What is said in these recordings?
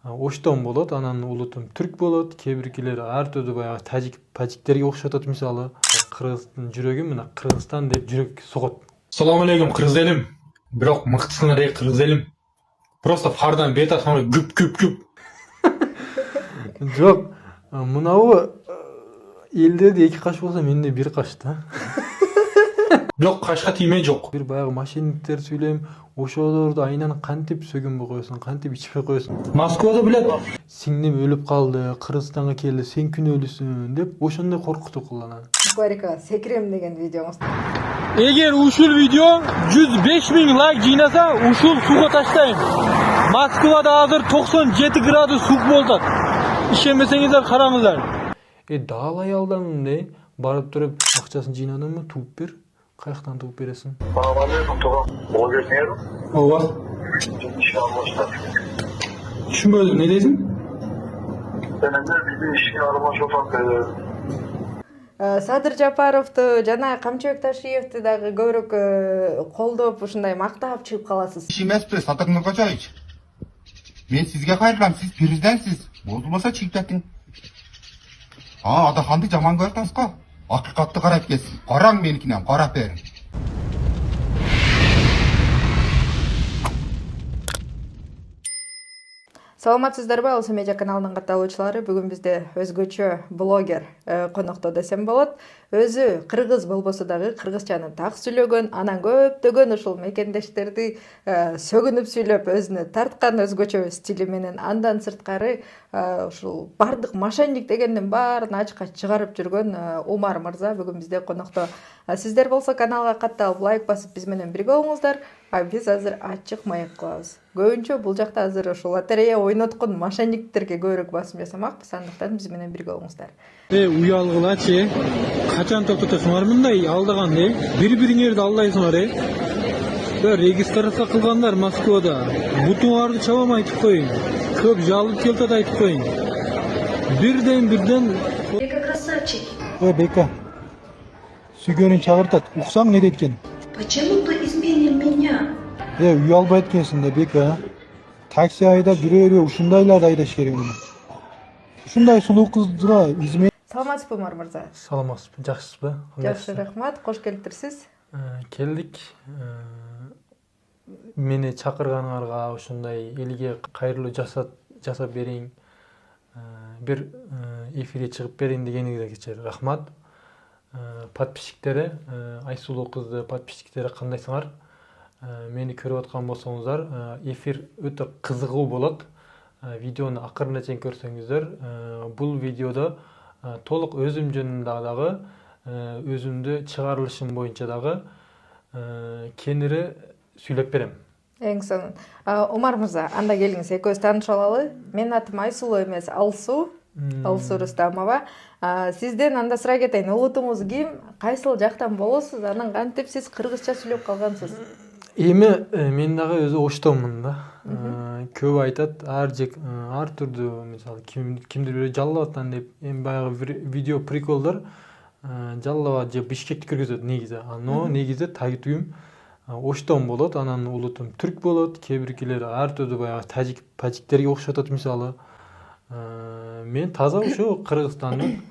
Оштон болот, анан улутум түрк болот, кээ биркилер ар түрдүү баягы тажиктерге окшотот, мисалы кыргыздын жүрөгү мына Кыргызстан деп жүрөк согот. Салам алейкум кыргыз элим. Бирок мыктысыңар кыргыз элим. Просто фардан бет атканда күп. Жок, мынабы элдерде эки каш болсо менде бир каш да. Бирок кашка тийме жок. Бир баягы мошенниктер сүйлөйм, ошолорду айынан кантип сөгүнбөй коесуң, кантип ичпей коесуң. Москвада билет. Сиңдим өлүп калды, Кыргызстанга келди, сен күнөөлүсүн деп ошондой коркутуп кылган. Кларика, секирем деген видеоңуз. Эгер ушул видео 105 000 лайк жыйнаса, ушул суга таштайм. Москвада азыр 97 градус сук болот. Ишенбесеңиздер караңыздар. Дал аялдан барып туруп акчасын жыйнадыңбы, тууп бер. Каяктан тууп бересиң? Ооба. Түшүнбөдүм, не дейсиң? Садыр Жапаровду жана Камчыбек Ташиевди дагы көбүрөөк колдоп, ушундай мактап чыгып каласыз. Эмеспи, Садыр Нуркожаевич. Мен сизге кайрылам, сиз президентсиз. Бозулбаса чыгып Адаханды жаман көрүп атасыз го. Акыйкатты карап келсин. Караң меникинен, карап бериң. Саламатсыздарбы, Алсы Медиа каналынын катталуучулары. Бүгүн бизде өзгөчө блогер конокто десем болот. Өзү кыргыз болбосо дагы кыргызчаны так сүйлөгөн, анан көптөгөн ушул мекендештерди сөгүнүп сүйлөп, өзүнө тарткан өзгөчө стили менен. Андан сырткары ушул бардык мошенник дегендин баарын ачыкка чыгарып жүргөн Умар мырза бүгүн бизде конокто. Сиздер болсо каналга катталып, лайк басып биз менен бирге болуңуздар. Биз азыр ачык маек кылабыз. Көбүнчө бул жакта азыр ушул лотерея ойноткон мошенниктерге көбүрөөк басым жасамакпыз, андыктан биз менен бирге болуңуздар. Уялгылачы. Качан токтотосуңар мындай алдаган, бири-бириңерди алдайсыңар, регистрация кылгандар Москвада. Бутуңарды чабам айтып коюң. Көп жалып келтат айтып коюң. Бирден Бека красавчик. Бека. Сүйгөнүн чагыртат. Уксаң не дейт экен? Почему ты изменил меня? Уялбайт экенсиң да, Бека. Такси айдап жүрө ушундайларды айдаш керек. Ушундай сулуу кызга измен. Саламатсызбы, Умар мырза? Саламатсызбы, жакшысызбы? Жакшы, рахмат. Кош келиптирсиз. Келдик. Мени чакырганыңарга, ушундай элге кайрылуу жасап бериң, бир эфирге чыгып бериң дегениңизге рахмат. Подписчиктери, Айсулуу кызды подписчиктери кандайсыңар? Мени көрүп аткан болсоңуздар, эфир өтө кызыгуу болот. Видеону акырына чейин көрсөңүздөр, бул видеодо толук өзүм жөнүндө дагы, өзүмдү чыгарылышым боюнча дагы кенири сүйлөп берем. Эң сонун. Умар мырза, анда келиңиз, экөөбүз таанышып алалы. Менин атым Айсулуу эмес, Алсуу. Алсуу Рустамова. Сизден анда сурай кетейин, улутуңуз ким, кайсыл жактан болосуз, анан кантип сиз кыргызча сүйлөп калгансыз? Мен дагы өзү Оштонмун да. Көп айтат, ар түрдүү, мисалы кимдир бирөө жаллап атан деп, эми баягы видео приколдор жаллап же Бишкекти киргизет негизи. Но негизи тагитүгүм Оштон болот, анан улутум түрк болот, кээ биркилер ар түрдүү баягы тажиктерге окшотот, мисалы. Мен таза ушу Кыргызстандын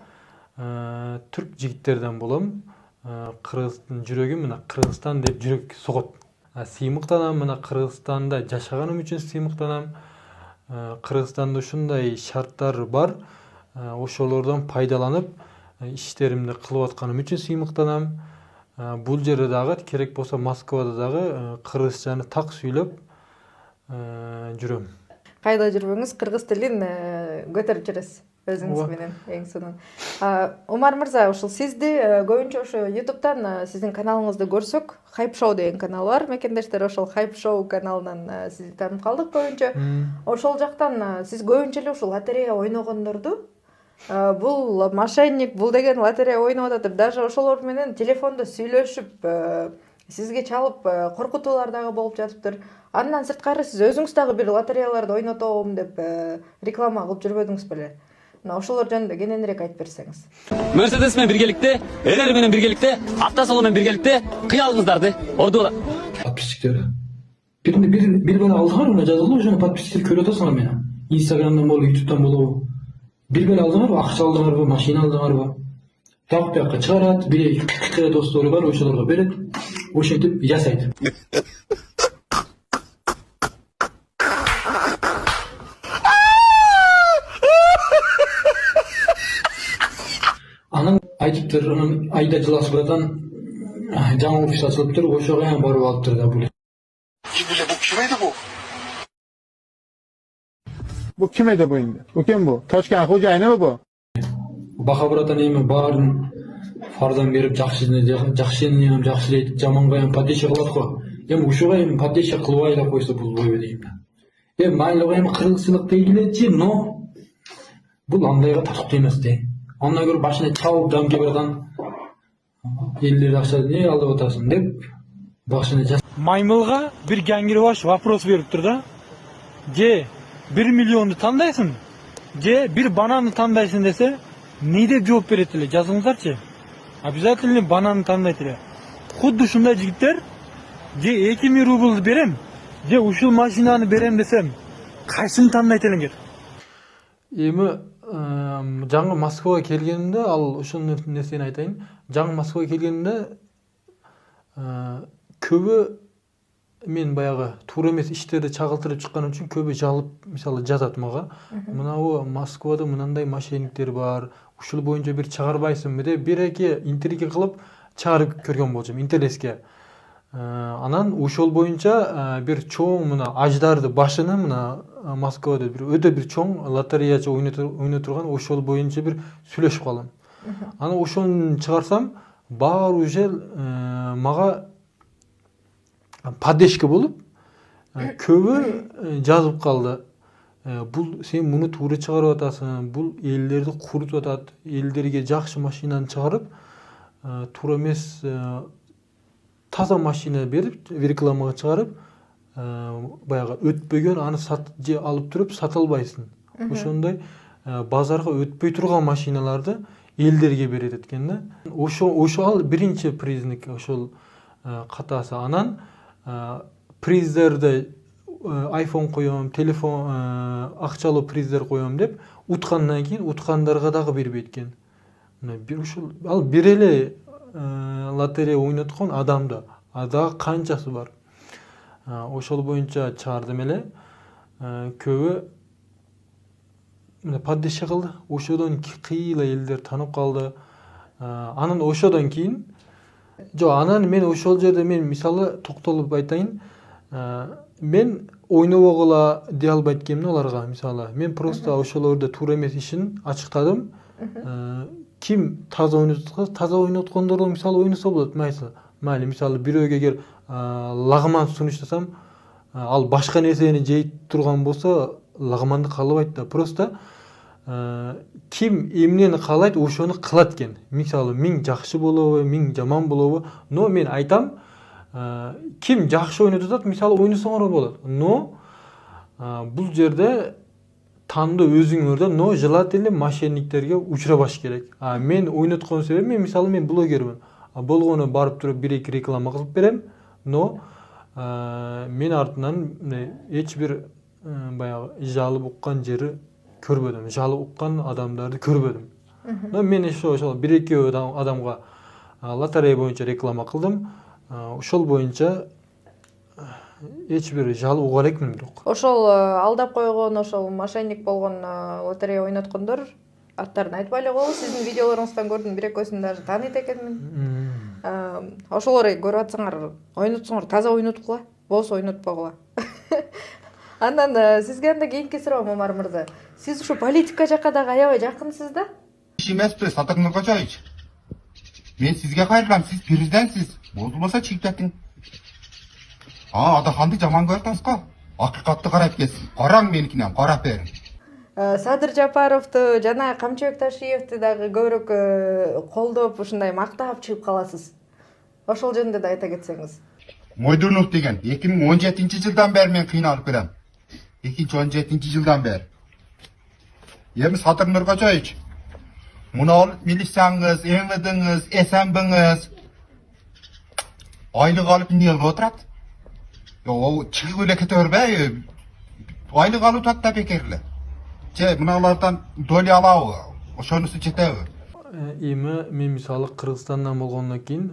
түрк жигиттерден болом. Кыргыздын жүрөгү мына Кыргызстан деп жүрөк согот. Сыймыктанам, мына Кыргызстанда жашаганым үчүн сыймыктанам. Кыргызстанда ушундай шарттар бар. Ошолордон пайдаланып, иштеримди кылып атканым үчүн сыймыктанам. Бул жерде дагы керек болсо Москвада дагы кыргызчаны так сүйлөп жүрөм. Кайда жүрбөңүз, кыргыз тилин көтөрүп жүрөсүз өзүңүз менен. Эң сонун. Умар мырза, ушул сизди көбүнчө ошо YouTube'дан сиздин каналыңызды көрсөк, Hype Show деген канал бар. Мекендештер ошол Hype Show каналынан сизди таанып калдык көбүнчө. Ошол жактан сиз көбүнчө эле ушул лотерея ойногондорду, бул мошенник, бул деген лотерея ойноп атат деп, даже ошолор менен телефондо сүйлөшүп, сизге чалып коркутуулар дагы болуп жатыптыр. Андан сырткары сиз өзүңүз дагы бир лотереяларды ойнотом деп реклама кылып жүрбөдүңүз беле? Ошолор жөнүндө кененирээк айтып берсеңиз. Мерседес менен биргеликте, Элер менен биргеликте, Автосоло менен биргеликте кыялыңыздарды ордула. Подписчиктери. Бир бала алдыгар, мына жазылуу, ошону подписчиктер көрүп атасыңар мени. Instagram'dan болобу, YouTube'dan болобу. Bir bel aldыңарбы, акча алдыңарбы, машина алдыңарбы? Тап бияка чыгарат, бир кыйкыра достору бар, ошолорго берет. Ошентип жасайт. Анан айтыптыр, анан айда жыласып атан жаңы офис ачылыптыр, ошого барып алыптыр да бул. Bu kim edi bu endi? Bu kim bu? Toshkent xo'jayini mi bu? Бака братан эми баарын фардан берип жакшыны ham жакшылайт, жаманга ham поддержка кылат го. Эми ушуга эми поддержка кылбай эле койсо болбойбу дейм да. Майлыгы эми кыргызчылык дейгилечи, но бул андайга татыктуу эмес да. Андан көрө башына чабып жамки братан элдер акча не алдып атасың деп башына Maymılga bir gangirbaş вопрос beriptir da. Je 1 milyonu tandaysın. Je bir bananı tandaysın dese ne dep жооп берет эле? Жазыңыздарчы. Обязательно бананы тандайт эле. Худду ушундай жигиттер же 2000 рубль берем, же ушул машинаны берем десем, кайсыны тандайт элеңер? Эми жаңы Москвага келгенимде, ал ошол нерсени айтайын. Жаңы Москвага келгенимде көбү мен баягы туура эмес иштерди чагылтырып чыкканым үчүн көбү жалып, мисалы жазат мага. Мынабу Москвада мынандай мошенниктер бар, ушул боюнча бир чыгарбайсыңбы деп бир-эки интрига кылып чыгарып көргөн болчумун интернетке. Анан ошол боюнча бир чоң мына аждарды башыны мына Москвада бир өтө бир чоң лотереячы ойной турган, ошол боюнча бир сүйлөшүп калдым. Анан ошону чыгарсам, баары уже мага поддержка болуп, көбү жазып калды. Бул сен муну туура чыгарып атасың, бул элдерди курутуп атат, элдерге жакшы машинаны чыгарып, туура эмес таза машина берип, рекламага чыгарып, баягы өтпөгөн аны же алып туруп сата албайсың. Ошондой базарга өтпөй турган машиналарды элдерге берет экен да. Ошол биринчи признак, ошол катасы. Анан приздерди iPhone коём, телефон, акчалуу приздер коём деп уткандан кийин уткандарга дагы бербейт экен. Бир ушул ал бир эле лотерея ойноткон адамда дагы канчасы бар. Ошол боюнча чыгардым эле. Көбү поддержка кылды. Ошодон кыйла элдер танып калды. Анан ошодон кийин анан мен ошол жерде мен мисалы токтолуп айтайын. Мен ойнобогула дей албайт экенмин аларга. Мисалы мен просто ошолорду туура эмес ишин ачыктадым. Ким таза ойноткондорду мисалы ойносо болот, майли мисалы бирөөгө эгер лагман сунуштасам, ал башка нерсени жейт турган болсо лагманды каалабайт да. Просто ким эмнени каалайт, ошону кылат экен. Мисалы 1000 жакшы болобу, 1000 жаман болобу, но мен айтам, ким жакшы ойнотуп атат, мисалы ойносоңор болот. Но бул жерде тандоо өзүңөрдө, но желательно мошенниктерге учурабаш керек. Мен ойноткон себебим, мен мисалы мен блогермин. Болгону барып туруп бир-эки реклама кылып берем, но мен артынан эч бир баягы жалып уккан жери көрбөдүм, жалып уккан адамдарды көрбөдүм. Но мен ошол бир-эки адамга лотерея боюнча реклама кылдым. Ошол боюнча эч бир жалып уга элекмин бирок. Ошол алдап койгон, ошол мошенник болгон лотерея ойноткондор аттарын айтпай эле коелу. Сиздин видеолоруңуздан көрдүм, бир-экөөсүн даже тааныйт экенмин. Ошолорду көрүп атсаңар, ойнотсоңор таза ойноткула, болсо ойнотпогула. Андан сизге анда кийинки суроом, Омар мырза. Сиз ушу политика жакка дагы аябай жакынсыз да? Иш эмеспи, Садыр Нуркожоевич. Мен сизге кайрылам, сиз президентсиз. Бозулбаса чыгып Адаханды жаман көрүп атасыз го. Акыйкатты карап келсин. Караң меникинен, карап бериң. Садыр Жапаровду жана Камчыбек Ташиевди дагы көбүрөөк колдоп, ушундай мактап чыгып каласыз. Ошол жөнүндө да айта кетсеңиз. Мойдунов деген 2017-жылдан бери мен кыйналып келем. 2017-жылдан бери. Эми Садыр Нуркожоевич, муну алып милицияңыз, МВДңыз, СМБңыз айлык алып эмне кылып отурат? Чыгып эле кете бербей, айлык алып атат да бекерле. Же мыналардан доля алабы? Ошонусу жетеби? Эми мен мисалы Кыргызстандан болгондон кийин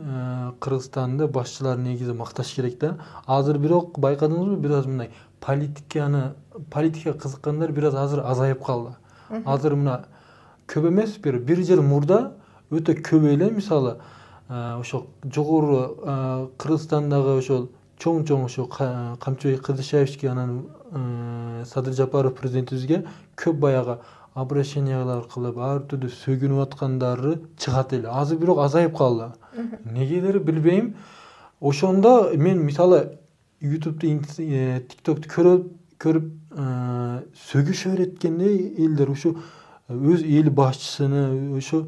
Кыргызстанды башчылар негизи макташ керек да. Азыр бирок байкадыңызбы, бир аз мындай политика кызыккандар бир аз азыр азайып калды. Азыр мына көп эмес, бир жыл мурда өтө көп эле мисалы ошо жогору Кыргызстандагы ошол чоң ошо Камчыбек Кырдышаевский анан Садыр Жапаров президентибизге көп баягы обращениялар кылып, ар түрдүү сөгүнүп аткандары чыгат эле. Азыр бирок азайып калды. Негедир билбейм. Ошондо мен мисалы YouTube'да, TikTok'та көрүп сөгүшөр эткенде элдер ушу өз эл башчысыны ушу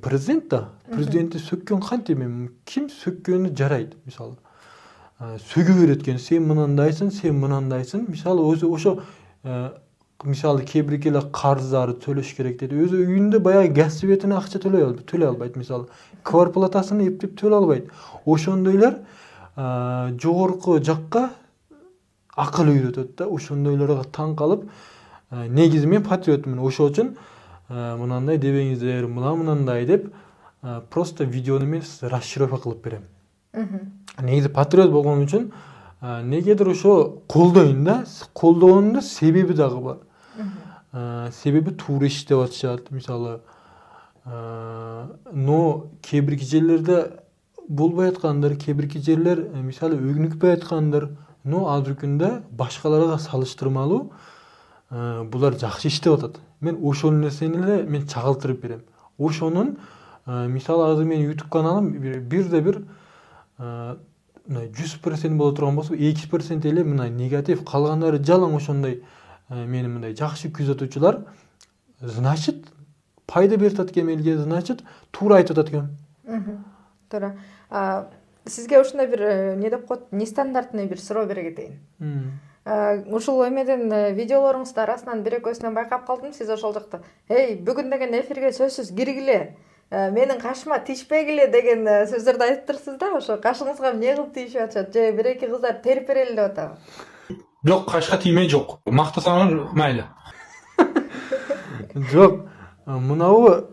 президент да, президентти сөккөн кантип ким сөккөнү жарайт мисалы. Сөгү берет экен, сен мынандайсың. Мисалы өзү ошо мисалы кээ бир эле карыздарды төлөш керек деди. Өзү үйүндө баягы газ светине акча төлөй албайт мисалы. Квартплатасын эптеп төлөй албайт. Ошондойлор жогорку жакка акыл үйрөтөт да. Ошондойлорго таң калып, негизи мен патриотмун. Ошол үчүн мынандай дебеңиздер, мынандай деп просто видеону мен расшифровка кылып берем. Негизи патриот болгон үчүн негедир ошо колдойм да. Колдоонун себеби дагы бар. Себеби туура иштеп атышат. Мисалы но кээ бир жерлерде болбой аткандар, кээ бир жерлер мисалы өгүнүкпөй аткандар, но азыркы күндө башкаларга салыштырмалуу булар жакшы иштеп атат. Мен ошол нерсени эле мен чагылтырып берем. Ошонун мисалы азыр менин YouTube каналым бирде бир 100% боло турган болсо 2% эле мына негатив, калгандары жалаң ошондой мени мындай жакшы күзөтүүчүлөр, значит пайда берип атат экен элге, значит туура айтып атат экен. Туура. Сизге ушундай бир не деп коет, нестандартный бир суроо бере кетейин. Ушул эмеден видеолоруңуздун арасынан бир экөөсүнөн байкап калдым, сиз ошол жакта "Эй, бүгүн деген эфирге сөзсүз киргиле, менин кашыма тишпегиле" деген сөздөрдү айтыптырсыз да. Ошо кашыңызга эмне кылып тийишип атышат? Же бир эки кыздар терип берели деп атабы? Жок, кашка тийме жок. Мактасаңар майли. Жок, мынабы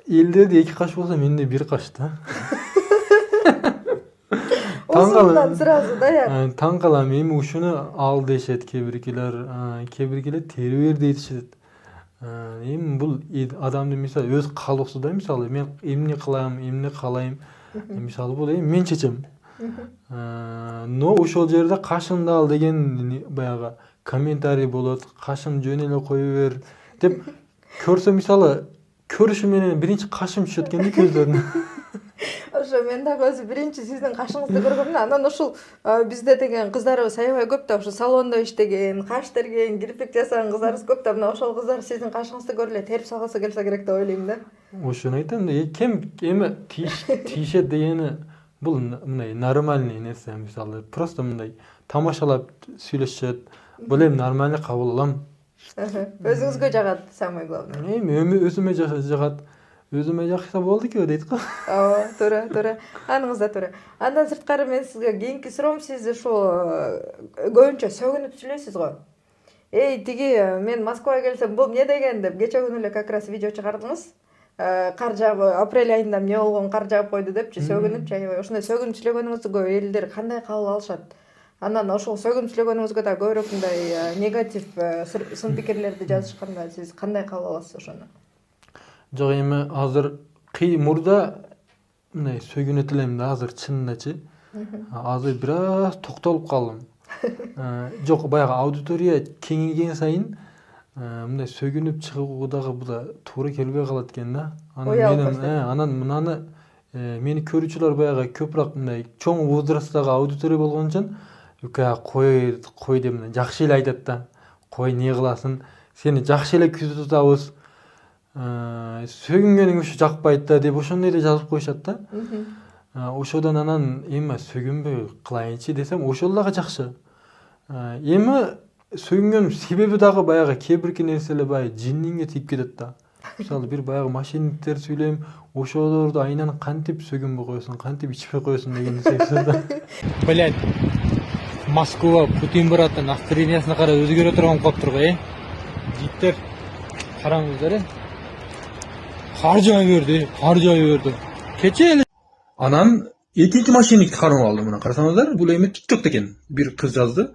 элдерде эки каш болсо менде бир каш да. Озундан сразу да я. Таң калам, эми ушуну ал дешет кээ биркилер тери бер дейишет. Эми бул адамдын мисалы өз каалоосуда, мисалы мен эмне кылам, эмне каалайм, мисалы бул эми мен чечем. Но ошол жерде кашыңды ал деген баягы комментарий болот, кашың жөн эле кое бер деп көрсө, мисалы көрүшү менен биринчи кашым түшөт экен да көздөрүнө. Ошо мен дагы өзү биринчи сиздин кашыңызды көргөмүн. Анан ушул бизде деген кыздарыбыз аябай көп да, ошо салондо иштеген, каш терген, кирпик жасаган кыздарыбыз көп да. Мына ошол кыздар сиздин кашыңызды көрүп эле терип салгысы келсе керек деп ойлойм да. Ошону айтам да. Кем эми тийишет дегени бул мындай нормальный нерсе, мисалы просто мындай тамашалап сүйлөшөт. Бул эми нормально кабыл алам. Өзүңүзгө жагат самое главное. Эми өзүмө жагат. Өзүмө жакса болду ки дейт го. Туура. Аныңыз да туура. Андан сырткары мен сизге кийинки суроом, сиз ушул көбүнчө сөгүнүп сүйлөйсүз го. Эй, тиги мен Москвага келсем бул эмне деген деп кече күнү эле как раз видео чыгардыңыз. Кар жаап, апрель айында эмне болгон, кар жаап койду депчи сөгүнүп, аябай ошондой сөгүнүп сүйлөгөнүңүздү элдер кандай кабыл алышат? Анан ошол сөгүнүп сүйлөгөнүңүзгө да көбүрөөк мындай негатив сын пикирлерди жазышканда сиз кандай кабыл аласыз ошону? Жок, эми азыр мурда мындай сөгүнөт элем да, азыр чынындачы. Азыр бир аз токтолуп калдым. Жок, баягы аудитория кеңейген сайын мындай сөгүнүп чыгуу дагы бул туура келбей калат экен да. Анан мынаны мени көрүүчүлөр баягы көпүрөөк мындай чоң возрасттагы аудитория болгон үчүн кой деп мындай жакшы эле айтат да. Кой, эмне кыласың? Сени жакшы эле күзөтүп атабыз. Сөгүнгөнүң ушу жакпайт да деп ошондой эле жазып коюшат да. Ошодон анан эми сөгүнбөй кылайынчы десем, ошол дагы жакшы. Эми сөгүнгөнүм себеби дагы баягы кээ бирки нерселер баягы жиндинге тийип кетет да. Мисалы бир баягы мошенниктер сүйлөйм, ошолорду айнан кантип сөгүнбөй коесуң, кантип ичпей коесуң деген сөз да. Блять, Moskva Putin баратын настроениясына қарап өзгере тұрған болып қалып тұр ғой, жігіттер. Қараңыздар, harcay verdi. Keçeli. Анан экинчи мошенникти кармап алды. Мына карасаңыздар, бул эми TikTok'та экен. Бир кыз жазды.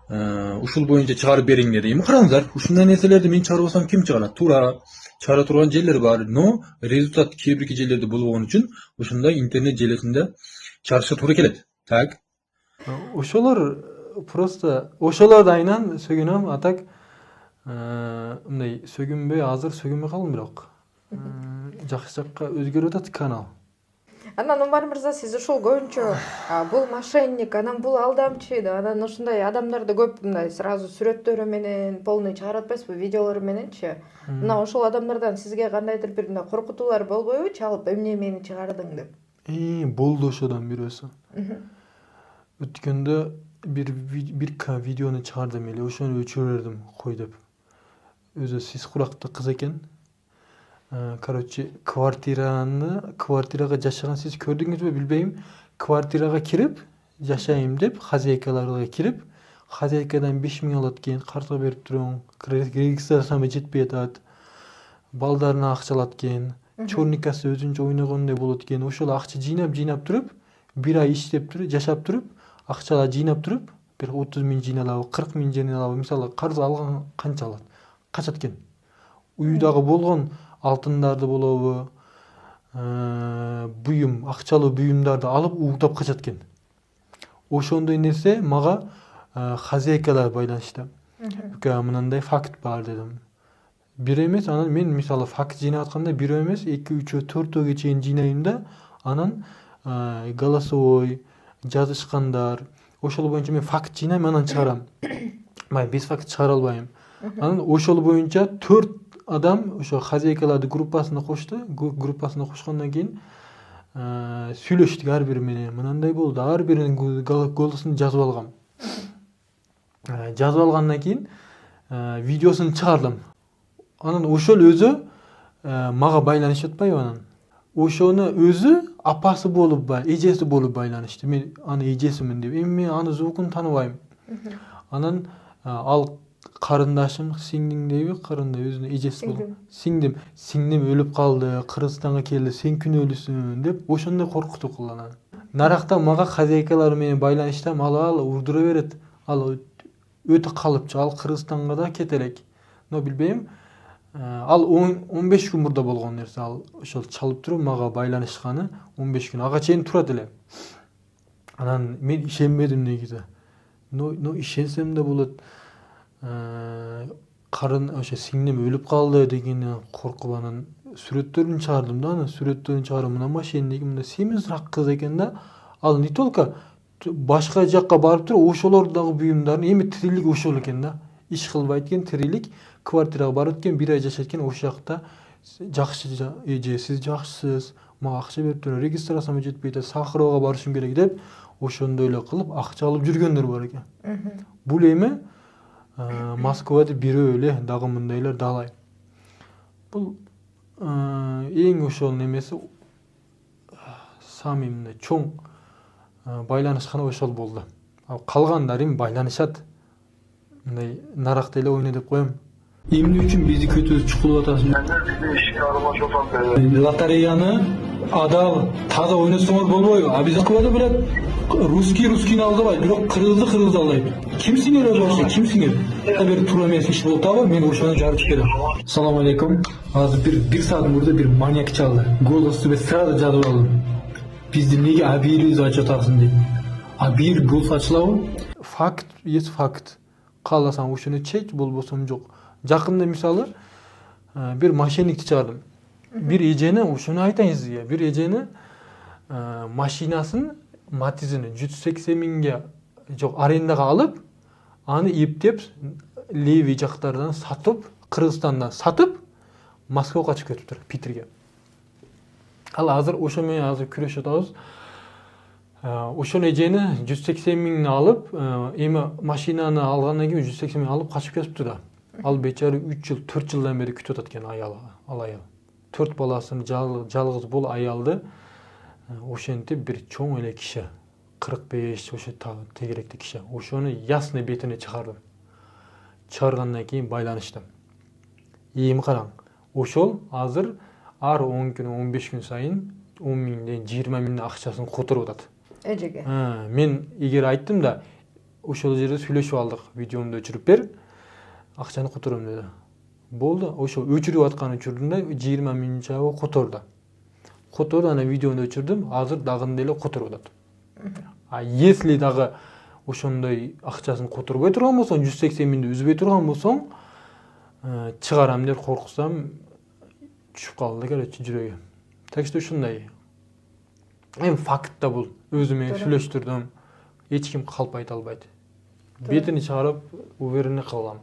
Ушул боюнча чыгарып бериң деди. Эми караңыздар, ушундай нерселерди мен чыгарбасам ким чыгарат? Туура чыгара турган жерлер бар, но результат кээ бир жерлерде болбогон үчүн ушундай интернет желесинде чыгарышка туура келет. Так. Ошолор просто ошолорду айынан сөгүнөм, атак мындай сөгүнбөй, азыр сөгүнбөй калдым, бирок жакшы жакка өзгөрүп атат канал. Анан Умар мырза, сиз ушул көбүнчө бул мошенник, анан бул алдамчы, анан ушундай адамдарды көп мындай сразу сүрөттөрү менен полный чыгарып атпайсызбы, видеолору мененчи? Мына ошол адамдардан сизге кандайдыр бир мындай коркутуулар болбойбу, чалып эмне мени чыгардың деп? Болду ошодон бирөөсү. Өткөндө бир видеону чыгардым эле, ошону өчүрө бердим, кой деп. Өзү сиз куракты кыз экен. Короче, квартирага жашаган, сиз көрдүңүзбү билбейм. Квартирага кирип, жашайм деп, хозяйкаларга кирип, хозяйкадан 5000 алат экен, карта берип турам, регистрацияма жетпей атат. Балдарына акча алат экен, чорникасы өзүнчө ойногондой болот экен. Ошол акча жыйнап туруп, бир ай иштеп туруп, жашап туруп, акчалар жыйнап туруп, бир 30 000 жыйналабы, 40 000 жыйналабы, мисалы карыз алган канча алат? Качат экен. Уйдагы болгон алтындарды болобу, буюм, акчалуу буюмдарды алып угуктап качат экен. Ошондой нерсе мага хозяйкалар байланышты. Мындай факт бар дедим. Бир эмес, анан мен мисалы факт жыйнап атканда бирөө эмес, 2-3 4-ге чейин жыйнайм да, анан голосовой жазышкандар, ошол боюнча мен факт жыйнайм, анан чыгарам. Без факт чыгара албайм. Анан ошол боюнча 4 адам ошо хозяйкаларды группасына кошду. Группасына кошкондон кийин сүйлөштүк ар бири менен. Мынандай болду. Ар биринин голосун жазып алгам. Жазып алгандан кийин видеосун чыгардым. Анан ошол өзү мага байланышып атпайбы анан. Ошону өзү апасы болуп, эжеси болуп байланышты. Мен аны эжесимин деп. Эми мен аны звукун тааныбайм. Анан ал карындашым, сиңдиң дейби, карындай өзүнүн эжеси болуп. Сиңдим өлүп калды, Кыргызстанга келди, сен күнөөлүсүн деп ошондой коркутуу кылган. Наракта мага хозяйкалар менен байланыштам, ал урдура берет. Ал өтө калыпчы, ал Кыргызстанга да кете элек. Но билбейм. Ал 15 күн мурда болгон нерсе, ал ошол чалып туруп мага байланышканы 15 күн. Ага чейин турат эле. Анан мен ишенбедим негизи. Но ишенсем да болот. Карын ошо сиңдим өлүп калды дегенин коркуп анан сүрөттөрүн чыгардым да, анан сүрөттөрүн чыгарып мына мошенник, мында семизрак кыз экен да. Ал не только башка жакка барып туруп ошолор дагы буюмдарын эми тирилик ошол экен да. Иш кылбайт экен, тирилик, квартирага барып экен, бир ай жашайт экен, ошол жакта жакшы эже, сиз жакшысыз, мага акча берип туруп, регистрацияма жетпей атат, Сахарова барышым керек деп, ошондой эле кылып акча алып жүргөндөр бар экен. Бул эми Москвада бирөө эле дагы мындайлар далай. Бул эң ошол немеси самый мындай чоң байланышканы ошол болду. Ал калгандары эми байланышат. Мындай наракта эле ойно деп коем. Эмне үчүн бизди көтөрүп чукулуп атасың? Лотереяны адал таза ойносоңор болбойбу? А биз Москвада билет русскийни алдабайт, бирок кыргызды алдайт. Кимсиңер өзүңөр? Кимсиңер? Бир туура эмес иш болуп атабы? Мен ошону жарып берем. Assalomu alaykum. Азыр бир саат мурда бир маньяк чалды. Голосу мен сразу жазып алдым. Бизди неге абийирибиз ачып атасың деп. Абийир болсо ачылабы? Факт, есть факт. Кааласаң ошону чеч, болбосом жок. Жакында мисалы бир мошенникти чыгардым. Бир эжени, ошону айтайын сизге. Бир эжени машинасын, Матизини 180 миңге жок арендага алып, аны эптеп левий жактардан сатып, Кыргызстандан сатып, Москвага качып кетиптир, Питерге. Ал азыр ошо менен азыр күрөшүп атабыз. Ошол эжени 180 миңни алып, эми машинаны алгандан кийин 180 миң алып качып кетиптир да. Ал бечара 3 жыл, 4 жылдан бери күтүп атат экен ал аял. 4 баласын жалгыз бул аялды ошентип бир чоң эле киши 45 ошо тегеректи киши. Ошону ясно бетине чыгардым. Чыгаргандан кийин байланыштым. Эми караң. Ошол азыр ар 10 күн, 15 күн сайын 10 миңден 20 миңден акчасын которуп атат. Эжеге. Мен эгер айттым да, ошол жерде сүйлөшүп алдык, видеомду өчүрүп бер, акчаны котором деди. Болду, ошо өчүрүп аткан учурунда 20 миң чабы которду. Которду, ана видеону өчүрдүм, азыр дагы деле которуп атат. А если дагы ошондой акчасын которбой турган болсоң, 180 миңди үзбөй турган болсоң, чыгарам деп корксам, түшүп калды, короче, жүрөгүм. Так что ушундай. Эми факт да бул. Өзүм менен сүйлөштүрдүм. Эч ким калп айта албайт. Бетини чыгарып, уверенный кылам.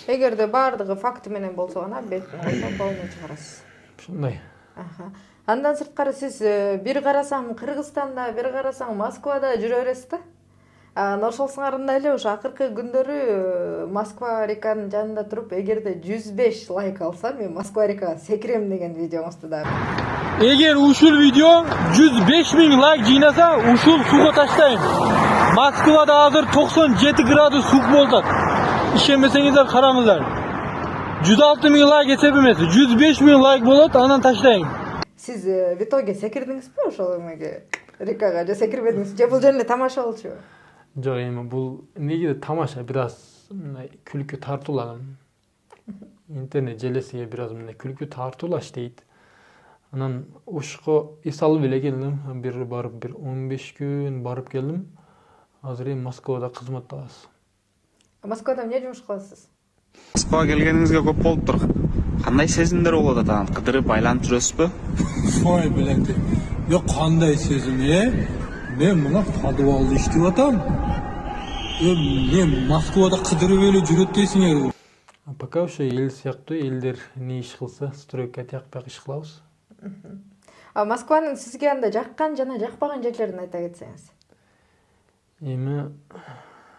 Эгерде баардыгы факты менен болсо гана бетин полный чыгарасыз. Ушундай. Андан сырткары сиз бир карасаң Кыргызстанда, бир карасаң Москвада жүрө бересиз да. Ошолсуңарында эле ошо акыркы күндөрү Москва реканын жанында туруп, эгерде 105 лайк алсам, мен Москва рекага секирем деген видеоңузду да. Эгер ушул видео 105 миң лайк жыйнаса, ушул суга таштайм. Москвада азыр 97 градус сук болот. Ишенбесеңиздер караңыздар. 106 миң лайк эсеп эмес, 105 миң лайк болот, анан таштайм. Сиз в итоге секирдиңизби ошол эмеге? Рекага же секирбедиңизби? Же бул жөн эле тамаша болчу? Жок, эми бул негизи тамаша, бир аз мындай күлкү тартууланам. Интернет желесиге бир аз мындай күлкү тартуулаш дейт. Анан ошко эс алып эле келдим. Бир барып бир 15 күн барып келдим. Азыр эми Москвада кызматтабыз. Москвада эмне жумуш кыласыз? Москвага келгениңизге көп болуптур. Кандай сезимдер болот атам? Кыдырып айланып жүрөсүзбү? Ой bilendi. Yok kanday sözüm Men buna padvalda iştip atam. Men Moskvada kıdırıp öyle jürөт дейсиңер. Пока ошо эл сыяктуу элдер не иш кылса, стройка тиякпак иш кылабыз. Москванын сизге анда жаккан жана жакпаган жерлерин айта кетсеңиз. Эми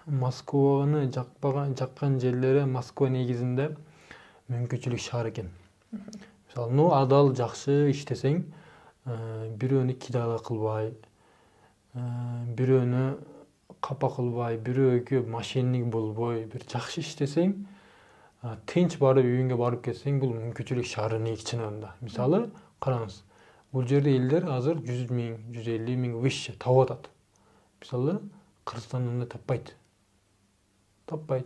Москваны жаккан жерлери Москва негизинде мүмкүнчүлүк шаар экен. Мисалы, адал жакшы иштесең, бирөөнү кидала кылбай, бирөөнү капа кылбай, бирөөгө мошенник болбой, бир жакшы иштесең, тынч барып үйүңө барып келсең, бул мүмкүнчүлүк шаарынын ичинде. Мисалы, караңыз, бул жерде элдер азыр 100 миң, 150 миң выше таап атат. Мисалы, Кыргызстанда таппайт.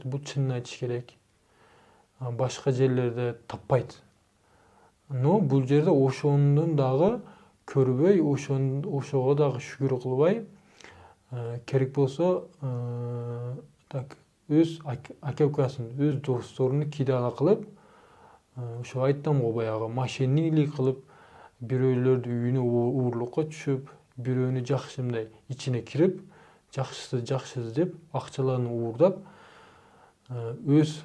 Бул чынын айтыш керек. Башка жерлерде таппайт. Но бул жерде ошондон дагы көрбөй, ошого дагы шүгүр кылбай, керек болсо так өз ака-укасын, өз досторун кидала кылып, ошо айттым го баягы мошенниклик кылып, бирөөлөрдү үйүнө уурлукка түшүп, бирөөнү жакшы мындай ичине кирип, жакшысы деп акчаларын уурдап, өз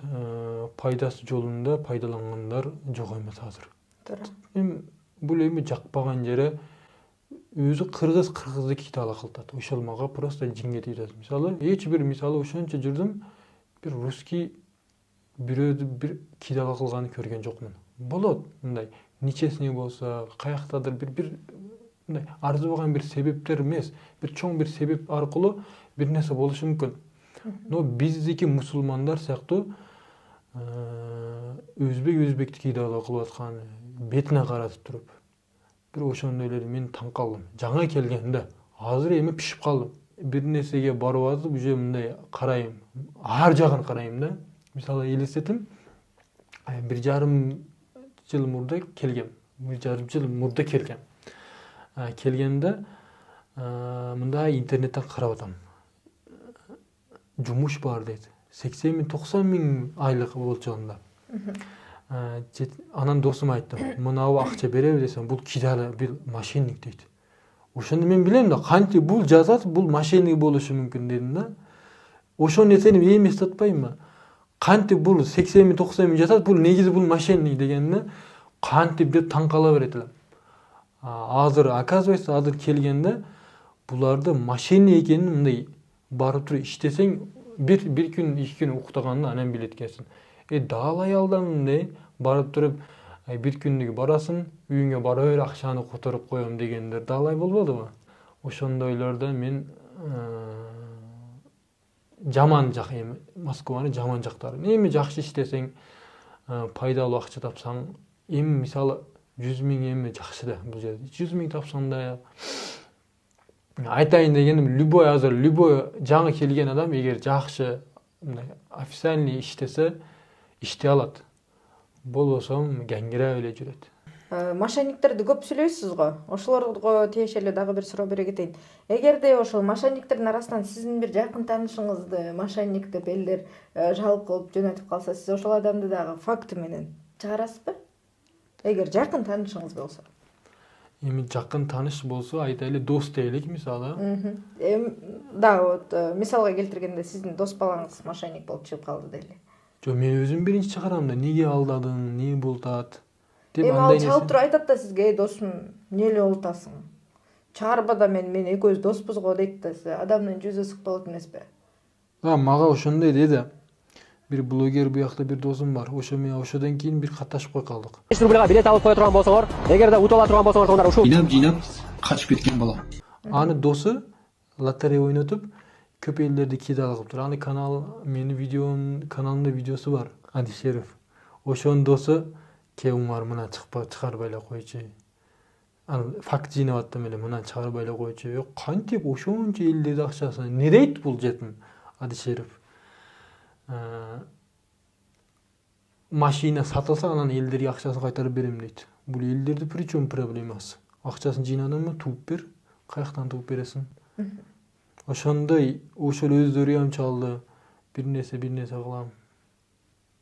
пайдасы жолунда пайдалангандар жок эмес азыр. Эми бул эми жакпаган жери өзү кыргызды кидала кылтат. Ошол мага просто жиңге тийет. Мисалы, мисалы ошончо жүрдүм, бир русский бирөөдү бир кидала кылганын көргөн жокмун. Болот мындай, нечестный болсо, каяктадыр бир мындай арзыбаган бир себептер эмес, бир чоң бир себеп аркылуу бир нерсе болушу мүмкүн. Но биздики мусулмандар сыяктуу өзбекти кидала кылып аткан, бетине каратып туруп, бир ошондой эле мен таң калдым. Жаңа келгенде, азыр эми пишип калдым. Бир нерсеге барып атып, уже мындай карайм, ар жагын карайм да. Мисалы, элестетим, 1,5 жыл мурда келгем. 1,5 жыл мурда келгем. Келгенде мындай интернеттен карап атам. Жумуш бар дейт. 80 миң, 90 миң айлык болчу анда. Анан досума айттым, мынабы акча береби десем, бул кидала, бул мошенник дейт. Ошондо мен билем да, кантип бул жазат, бул мошенник болушу мүмкүн дедим да. Ошол нерсени мен эсте атпаймынбы? Кантип бул 80 миң, 90 миң жазат, бул негизи бул мошенник дегенде, кантип деп таң кала берет элем. Азыр оказывается, азыр келгенде буларды мошенник экенин мындай барып туруп иштесең, бир күн, 2 күн уктаганда анан билет экенсиң. Далай алдамын барып туруп, бир күндүк барасың, үйүңө бара бер, акчаны которуп коем дегендер далай болбодубу? Ошондойлордо мен жаман жак эми Москванын жаман жактары. Эми жакшы иштесең, пайдалуу акча тапсаң, эми мисалы 100 000 эми жакшы да бул жерде. 100 000 тапсаң да айтайын дегеним, любой жаңы келген адам эгер жакшы официальный иштесе, иштей алат. Болбосо гаңгиреп эле жүрөт. Мошенниктерди көп сүйлөйсүз го. Ошолорго тиешелүү дагы бир суроо бере кетейин. Эгерде ошол мошенниктердин арасынан сиздин бир жакын таанышыңызды мошенник деп элдер жалп кылып жөнөтүп калса, сиз ошол адамды дагы факты менен чыгарасызбы? Эгер жакын таанышыңыз болсо. Эми жакын тааныш болсо, айтайлы дос дейлик мисалы. Да, вот мисалга келтиргенде сиздин дос балаңыз мошенник болуп чыгып калды дейли. Жо, мен өзүм биринчи чыгарам да, неге алдадың, не болтат деп Эми ал чалып туруп айтат да сизге, досум, эмне эле болуп атасың? Чыгарба да мен экөөбүз доспуз го дейт да, адамдын жүзү ысык болот эмеспи? Мага ошондой деди. Bir блогер буякта бир досум бар. Ошодон кийин бир катташып кой калдык. 5 рублга билет алып кое турган болсоңор, эгерде утуп ала турган болсоңор, онда ушул Жыйнап качып кеткен бала. Аны досу лотерея ойнотуп көп элдерди кидал кылып тур. Аны каналымда видеосу бар. Адишеров. Ошонун досу Умар мына чыгарбай эле койчу. Аны факт жыйнап аттым эле, мына чыгарбай эле койчу. Кантип ошончо элдердин акчасын не дейт бул жетим? Адишеров. Машина сатылса, анан элдерге акчасын кайтарып берем дейт. Бул элдерди причем проблемасы. Акчасын жыйнадыңбы, тууп бер. Каяктан тууп бересиң? Ошондой, ошол өздөрү ям чалды. Бир нерсе кылам.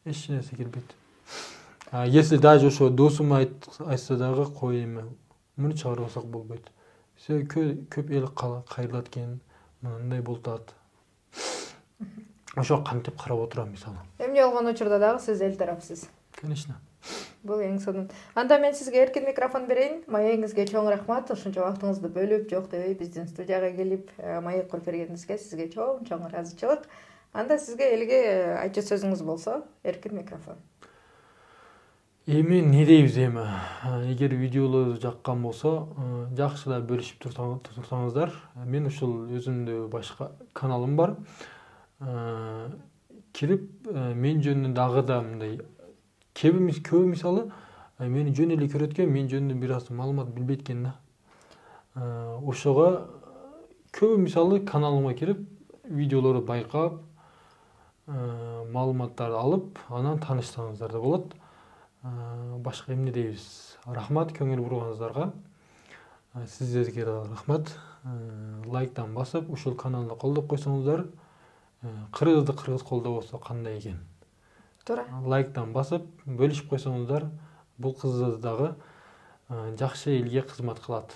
Эч нерсе келбейт. Если даже ошо досум айтса дагы кой эми, муну чыгарбасак болбойт. Көп эл кайрылат экен, мындай болтат. Ошо кантип карап отурам мисалы. Эмне болгон учурда дагы сиз эл тарафсыз. Конечно. Бул эң сонун. Анда мен сизге эркин микрофон берейин. Маегиңизге чоң рахмат. Ушунча убактыңызды бөлүп, жок дебей биздин студияга келип, маек куруп бергениңизге сизге чоң ыраазычылык. Анда сизге элге айтчу сөзүңүз болсо, эркин микрофон. Эми не дейбиз эми? Эгер видеолорду жаккан болсо, жакшылап бөлүшүп турсаңыздар. Мен ушул өзүмдө башка каналым бар. Кирип, мен жөнүндө дагы да мындай көбү мисалы мени жөн эле көрөткөн, мен жөнүндө бир аз маалымат билбейт экен да. Ошого көбү мисалы каналыма кирип, видеолорду байкап, маалыматтарды алып, анан тааныштырсаңыздар да болот. Башка эмне дейбиз? Рахмат көңүл бурганыңыздарга. Сиздерге рахмат. Лайктан басып, ушул каналды колдоп койсоңуздар, кыргызды кыргыз колдоо болсо кандай экен? Туура. Лайктан басып, бөлүшүп койсоңуздар, бул кыз дагы жакшы элге кызмат кылат.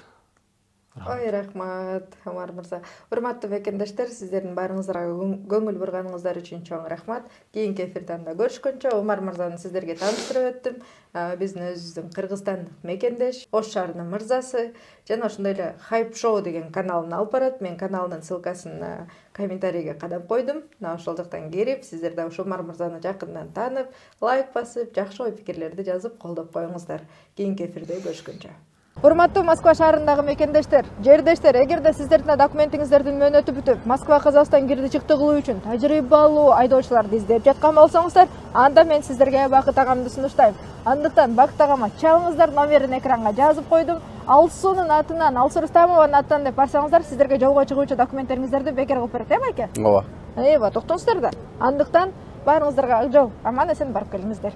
Ой, рахмат, Умар мырза. Урматтуу мекендештер, сиздердин баарыңыздарга көңүл бурганыңыздар үчүн чоң рахмат. Кийинки эфирден да көрүшкөнчө Умар мырзаны сиздерге тааныштырып өттүм. Биздин өзүбүздүн Кыргызстандык мекендеш, Ош шаарынын мырзасы жана ошондой эле Hype Show деген каналын алып барат. Мен каналдын ссылкасын комментарийге кадап койдум. Ошол жактан кирип, сиздер да ошо Умар мырзаны жакындан таанып, лайк басып, жакшы ой пикирлерди жазып колдоп коюңуздар. Кийинки эфирде көрүшкөнчө. Урматтуу Москва шаарындагы мекендештер, жердештер, эгерде сиздердин документиңиздердин мөөнөтү бүтүп, Москва Казакстан кирди чыкты кылуу үчүн тажрыйбалуу айдоочуларды издеп жаткан болсоңуздар, анда мен сиздерге Бакыт агамды сунуштайм. Андыктан Бакыт агама чалыңыздар, номерин экранга жазып койдум. Алсуунун атынан, Алсу Рустамованын атынан деп барсаңыздар, сиздерге жолго чыгуучу документтериңиздерди бекер кылып берет, байке? Ооба. Токтоңуздар да. Андыктан баарыңыздарга ак жол, аман эсен барып келиңиздер.